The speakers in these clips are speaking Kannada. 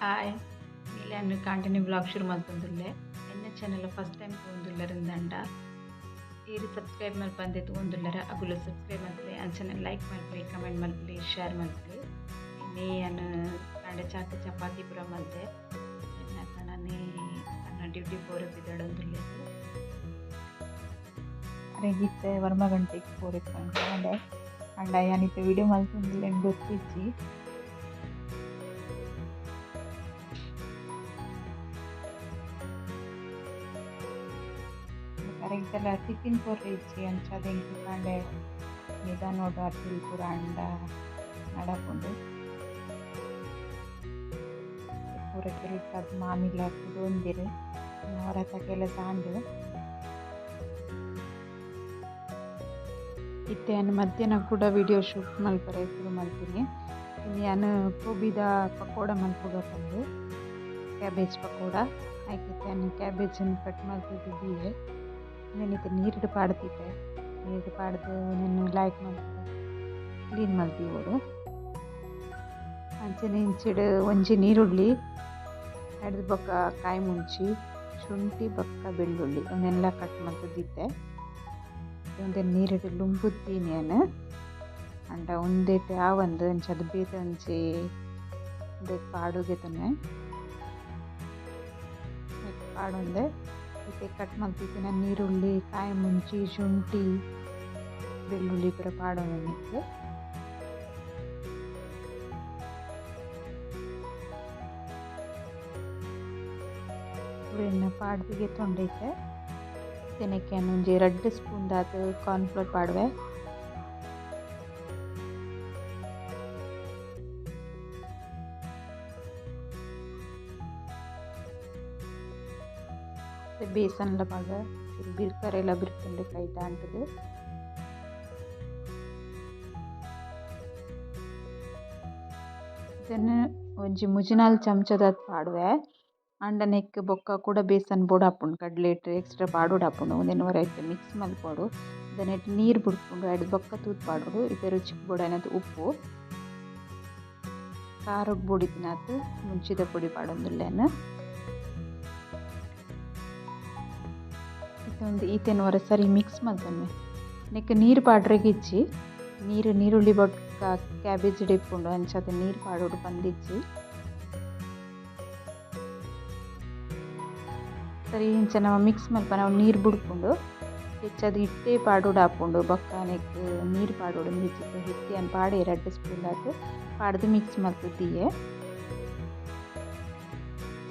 ಹಾಯ್ ನೀಲೆ ಕಂಟಿನ್ಯೂ ಬ್ಲಾಗ್ ಶುರು ಮಾಡ್ತಂದುಲ್ಲೆ ಎನ್ನ ಚಾನಲ್ ಫಸ್ಟ್ ಟೈಮ್ ತೊಂದುಲ್ಲರಿಂದಂಡ ಈರು ಸಬ್ಸ್ಕ್ರೈಬ್ ಮಾಡಿ ಬಂದೆ ತೊಂದುಲ್ಲರ ಅಗುಲು ಸಬ್ಸ್ಕ್ರೈಬ್ ಮಾಡ್ಲಿ ಅಂಚನೆ ಲೈಕ್ ಮಾಡ್ಲಿ ಕಮೆಂಟ್ ಮಾಡ್ಲಿ ಶೇರ್ ಮಾಡ್ಲಿ ಇನ್ನೇ ಅನ್ನು ಕಂಡೆ ಚಾಕು ಚಪಾತಿ ಪುರ ಮಲ್ದೆ ಎನ್ನ ಕಣನೆ ಅನ್ನ ಡ್ಯೂಟಿ ಪೋರೆ ಬಿದ್ದಡೊಂದುಲ್ಲೆ ಅರೆಗಿತ್ತೆ ವರ್ಮ ಗಂಟೆಗೆ ಪೋರೆ ಕಂಡೆ ಅಂಡ ಯಾನಿತ್ತೆ ವಿಡಿಯೋ ಮಲ್ತೊಂದುಲ್ಲೆ ಗೊತ್ತಿಜ್ಜಿ ಕರೆಕ್ಟಲ್ಲ ಟಿಫಿನ್ ಪೂರ ಇಜ್ಜಿ ಅಂಚದೆಂಕಿ ಕಂಡೆ ನಿಧಾನೋಡು ಅಟ್ಟಿಲ್ ಪೂರ ಅಂಡ ನಡಪುಂಡು ಪೂರ ಕೆಲಸ ಅದು ಮಾಮಿಲ ಕುದೊಂದಿರು ಹೊರತ ಕೆಲಸ ಅಂಡು ಇತ್ತೆ ನಾನು ಮಧ್ಯಾಹ್ನ ಕೂಡ ವಿಡಿಯೋ ಶೂಟ್ ಮಲ್ಪರೆ ಶುರು ಮಾಡ್ತೀನಿ ಇಲ್ಲಿ ನಾನು ಗೋಬಿದ ಪಕೋಡ ಮಲ್ಪುಗತ್ತಂದು ಕ್ಯಾಬೇಜ್ ಪಕೋಡ ಹಾಕಿತ್ತೆ ನಾನು ಕ್ಯಾಬೇಜನ್ನು ಕಟ್ ಮಾಡ್ತಿದ್ದಿದ್ದೆ ನೆನಿತೆ ನೀರಿಡು ಪಾಡ್ತಿದ್ದೆ ನೀರು ಪಾಡ್ದು ನಾನು ಲೈಕ್ ಮಾಡ್ತಿದ್ದೆ ಕ್ಲೀನ್ ಮಾಡ್ತೀವೋಡು ಅಂಚನೆ ಇಂಚಿಡು ಒಂಜಿ ನೀರುಳ್ಳಿ ಹಿಡ್ದು ಬೊಕ್ಕ ಕಾಯಿ ಮುಂಚಿ ಶುಂಠಿ ಬೊಕ್ಕ ಬೆಳ್ಳುಳ್ಳಿ ಅವನ್ನೆಲ್ಲ ಕಟ್ ಮಾಡ್ತಿದ್ದೆ ಒಂದೇ ನೀರಿಡು ಲುಂಬುತ್ತೀನಿ ನಾನು ಅಂಡ ಒಂದೇಟು ಆವಂದು ಅಂಚದು ಬೇತ ಒಂಚಿ ಒಂದೇ ಪಾಡುಗೆ ತೊನೆ ಪಾಡೊಂದೆ ಮತ್ತೆ ಕಟ್ ಮಾಡ್ತಿದ್ದೀನಿ ನೀರುಳ್ಳಿ ಕಾಯಿ ಮುಂಚಿ ಶುಂಠಿ ಬೆಳ್ಳುಳ್ಳಿ ಪೂರ ಪಾಡೋಣ ನಿಕ್ಕೆ ಎಣ್ಣೆ ಪಾಡ್ದಿಗೆ ತೊಂಡೈತೆ ತೆನಕ್ಕೆ ಒಂಜಿ 2 ಸ್ಪೂನ್ ದಾತು ಕಾರ್ನ್ಫ್ಲೋರ್ ಪಾಡುವೆ ಬೇಸನ್ಲ ಪಾಗ ಬಿರ್ಕರೆಲ್ಲ ಬಿರ್ಕೊಂಡು ಕೈ ದಾಂಟದು ಇದನ್ನು ಒಂಜಿ ಮುಜಿನಾಲ್ ಚಮಚದ ಪಾಡುವೆ ಅಂಡ ನೆಕ್ ಬೊಕ್ಕ ಕೂಡ ಬೇಸನ್ ಬೋಡು ಹಾಪುಂಡು ಕಡ್ಲೆಟ್ ಎಕ್ಸ್ಟ್ರಾ ಪಾಡೋಡು ಹಾಪುಂಡು ಒಂದೇನು ಹೊರೈತೆ ಮಿಕ್ಸ್ ಮಲ್ಪೋಡು ಇದನ್ನೆಟ್ಟು ನೀರು ಬಿಡ್ಕೊಂಡು ಎರಡು ಬೊಕ್ಕ ತೂತ್ ಪಾಡೋಡು ಇದು ರುಚಿಗೆ ಬೋಡು ಏನದು ಉಪ್ಪು ಖಾರಕ್ಕೆ ಬೋಡಿತಿನತ್ತು ಮುಂಚಿದ ಪುಡಿ ಪಾಡೊಂದುಲ್ಲೇನು ಒಂದು ಈತೇನು ಹೊರ ಸರಿ ಮಿಕ್ಸ್ ಮಾಡ್ತಾನೆ ನೆಕ್ ನೀರು ಪಾಡ್ರೆಗಿಚ್ಚಿ ನೀರುಳ್ಳಿ ಬೊಕ್ಕ ಕ್ಯಾಬೇಜ್ ಡಿಪ್ಪುಂಡು ಅಂಚದ ನೀರು ಪಾಡೋಡು ಬಂದಿಚ್ಚಿ ಸರಿ ಇಂಚ ನಾವು ಮಿಕ್ಸ್ ಮಲ್ಪ ನಾವು ನೀರು ಬಿಡ್ಕೊಂಡು ಹೆಚ್ಚದು ಹಿಟ್ಟೆ ಪಾಡೋಡು ಹಾಪುಂಡು ಬೊಕ್ಕ ನೆಕ್ ನೀರು ಪಾಡೋಡು ಮಿಚ್ಚಿತ್ತು ಹಿಟ್ಟಿ ಅನ್ನು ಪಾಡಿ 2 ಸ್ಪೂನ್ ಆತು ಪಾಡ್ದು ಮಿಕ್ಸ್ ಮಾಡ್ತಿದ್ದೀಯೆ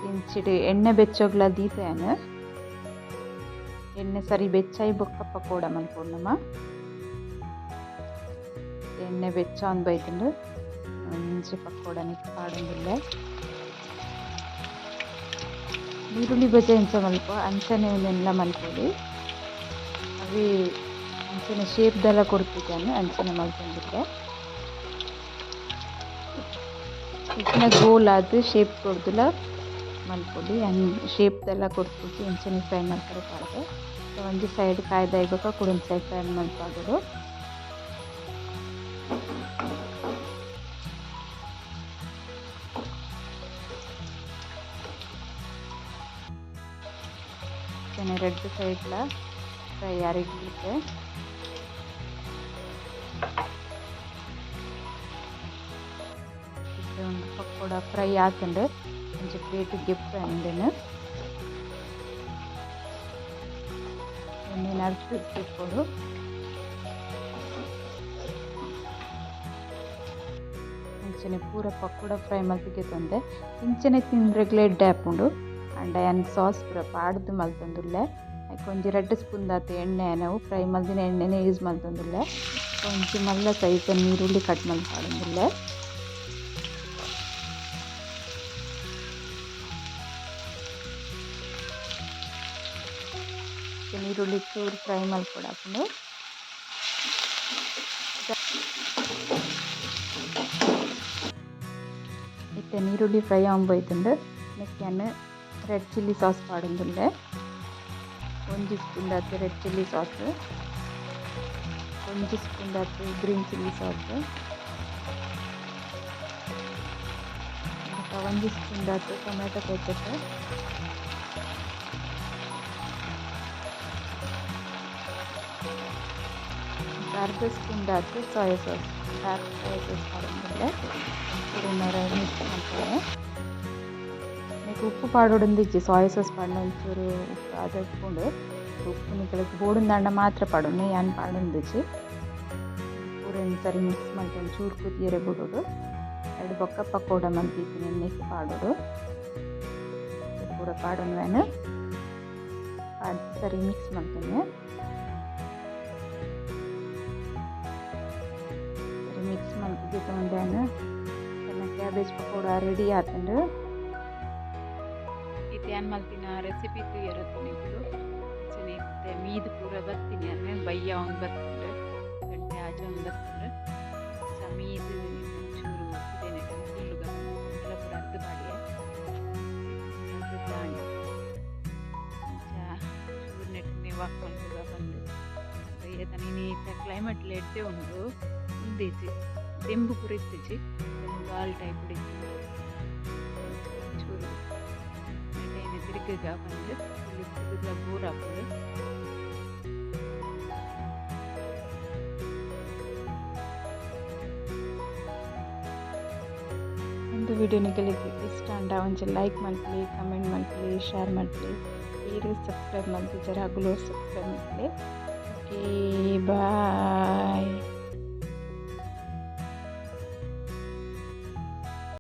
ಇಂಚಿಡು ಎಣ್ಣೆ ಬೆಚ್ಚೋಗ್ಲ ದೀತೆಯನ್ನು ಎಣ್ಣೆ ಸರಿ ಬೆಚ್ಚಾಯಿ ಬೊಕ್ಕ ಪಕೋಡ ಮಲ್ಪೊಂಡಮ್ಮ ಎಣ್ಣೆ ಬೆಚ್ಚ ಒಂದು ಬೈತುಂಡು ಒಂಜಿ ಪಕೋಡ ನಿಕ್ ಪಾಡೊಂದಿಲ್ಲ ನೀರುಳ್ಳಿ ಬಜೆ ಇಂಚ ಮಲ್ಪ ಅಂಚನೆ ಒಂದೆಲ್ಲ ಮಲ್ಪೊಡಿ ಅವೇ ಅಂಚನೆ ಶೇಪ್ದೆಲ್ಲ ಕೊಡ್ತಿದ್ದಾನೆ ಅಂಚನೆ ಮಲ್ಪೊಂದಿದ್ದೆ ಇದನ್ನ ಗೋಲಾದು ಶೇಪ್ ಕೊಡ್ದಿಲ್ಲ ಮಲ್ಪೊಡಿ ಶೇಪ್ದೆಲ್ಲ ಕೊಡ್ತಿದ್ದು ಅಂಚನೆ ಫ್ರೈ ಮಾಡ್ತಾರೆ ಪಾಡ್ದೆ ಒಂಜಿ ಸೈಡ್ ಕಾಯ್ದಾಯ್ಬೇಕಾ ಕುಡೊಂದು ಸೈಡ್ ಫ್ರೈ ಮಲ್ಪಾಡೋಡು ಅಂಚನೆ 2 ಸೈಡ್ಲ ಫ್ರೈ ಯಾರಿಗಿರುತ್ತೆ ಒಂದು ಪಕೋಡ ಫ್ರೈ ಆತಂಡು ಒಂಚ ಪ್ಲೇಟ್ ಗಿಫ್ಟ್ ಅಂದೇನು ಎಣ್ಣೆ ನಡ್ಸಿಟ್ಕೊಡು ಇಂಚನೆ ಪೂರ ಪಕೋಡ ಫ್ರೈ ಮಲ್ತಿಗೆ ತಂದೆ ಇಂಚನೆ ತಿಂದ್ರೆಗ್ಲೆ ಎಡ್ಡೆ ಹಾಪುಂಡು ಅಂಡ ಏನು ಸಾಸ್ ಪೂರ ಪಾಡ್ದು ಮಲ್ತೊಂದುಲ್ಲೆ ಒಂಜಿ 2 ಸ್ಪೂನ್ ದಾತು ಎಣ್ಣೆ ನಾವು ಫ್ರೈ ಮಲ್ದಿನ ಎಣ್ಣೆನೇ ಯೂಸ್ ಮಲ್ತೊಂದುಲ್ಲೆ ಒಂಚಿ ಮಲ್ಲ ಸೈಜ್ ನೀರುಳ್ಳಿ ಕಟ್ ಮಲ್ಪಾಡೊಂದುಲ್ಲೆ ನೀರುಳ್ಳಿ ಚೂರು ಫ್ರೈ ಮಲ್ಪೊಡು ಹಾಕೊಂಡು ಇತ್ತೆ ನೀರುಳ್ಳಿ ಫ್ರೈ ಆಗೋಯ್ತುಂಡು ನೆಕ್ಕೆಯನ್ನು ರೆಡ್ ಚಿಲ್ಲಿ ಸಾಸ್ ಪಾಡೊಂದುಲ್ಲೆ 1 ಸ್ಪೂನ್ ದಾತು ರೆಡ್ ಚಿಲ್ಲಿ ಸಾಸ್ 1 ಸ್ಪೂನ್ ದಾತು ಗ್ರೀನ್ ಚಿಲ್ಲಿ ಸಾಸ್ ಒಂದು ಸ್ಪೂನ್ ಆಯ್ತು ಟೊಮೆಟೊ ಕೆಚಪ್, ಅರ್ಧ ಸ್ಪೂನ್ ಆಯ್ತು soya sauce, dark soya sauce ಮಾಡೋದಿಲ್ಲ ಪೂರನ್ನರ ಮಿಕ್ಸ್ ಮಾಡ್ತಾರೆ. మీకు ఉప్పు పాడుందిచ్చి సోయా సాస్ పడిన ಒಂಚೂರು ಉಪ್ಪು ಅದಕ್ಕೊಂಡು ಉಪ್ಪು ನಿಕ್ಕಲಿಕ್ಕೆ ಬೋಡಿಂದ ಮಾತ್ರ ಪಡೋಣ ಏನು ಪಾಡುಂದಿಚ್ಚಿ ಪೂರನ್ನು ಸರಿ ಮಿಕ್ಸ್ ಮಾಡ್ಕೊಂಡು ಚೂರು ಕುದಿಯರೆ ಬಿಡೋದು. ಎರಡು ಬೊಕ್ಕ ಪಕೋಡ ಮಂತಿದ್ದೀನಿ ಎಣ್ಣೆಗೆ ಪಾಡೋದು ಕೂಡ ಪಾಡೋಣ ಸರಿ ಮಿಕ್ಸ್ ಮಾಡ್ತೇನೆ. ಸರಿ ಮಿಕ್ಸ್ ಮಾಡ್ತಿದ್ದೆ ತೊಗೊಂಡೇನು ಕ್ಯಾಬೇಜ್ ಪಕೋಡ ರೆಡಿ ಆತಂಡು ಇದು ಏನು ಮಾಡ್ತೀನಿ ರೆಸಿಪಿ ಇರುತ್ತೆ ನೀವು ಚೆನ್ನಾಗಿರುತ್ತೆ. ಮೀದು ಪೂರ ಬರ್ತೀನಿ ಅಂದರೆ ಬಯ್ಯ ಅವ್ನು ಬರ್ತಿದ್ರೆ ಗಂಟೆ ಆಚೆ ಅವ್ನು ಬರ್ತಿದ್ರೆ ಮೀದು ಚೂರು ಇದೇನೆ ಫುಲ್ಲು ಎಲ್ಲ ಪೂರ ಅರ್ಧ ಮಾಡಿ ದಾಂಡು ಚೂರು ನೆಟ್ಟನೆ ವಾಕ್ ಮಾಡ್ತದ ಬಂದು ಬಯ್ಯ ತನೀ ಕ್ಲೈಮೇಟ್ಲಿ ಎಡ್ಡೆ ಉಂಡು ಮುಂದೇಚಿ ದೆಂಬು ಪೂರ ಇತ್ತಿಚ್ಚಿ ಗಾಲ್ ಟೈಪ್ ಹಿಡಿತು ಚೂರು ತಿರುಗಿಗ ಬಂದು ತಿರುಗಿದ ಬೋರ್ ಹಾಕೋದು. ಒಂದು ವಿಡಿಯೋ ನಿಮಗೆ ಇಷ್ಟ ಅಂಡ ಒಂಚೂರು ಲೈಕ್ ಮಾಡ್ಕೊಳ್ಳಿ, ಕಮೆಂಟ್ ಮಾಡ್ಕೊಳ್ಳಿ, ಶೇರ್ ಮಾಡ್ಕೊಳ್ಳಿ, ಪ್ಲೀಸ್ ಸಬ್ಸ್ಕ್ರೈಬ್ ಮಾಡ್ತೀವಿ ಜರ ಹಗಲು ಸಬ್ಸ್ಕ್ರೈಬ್ ಮಾಡ್ಕೊಳ್ಳಿ. ಓಕೆ ಬಾಯ್.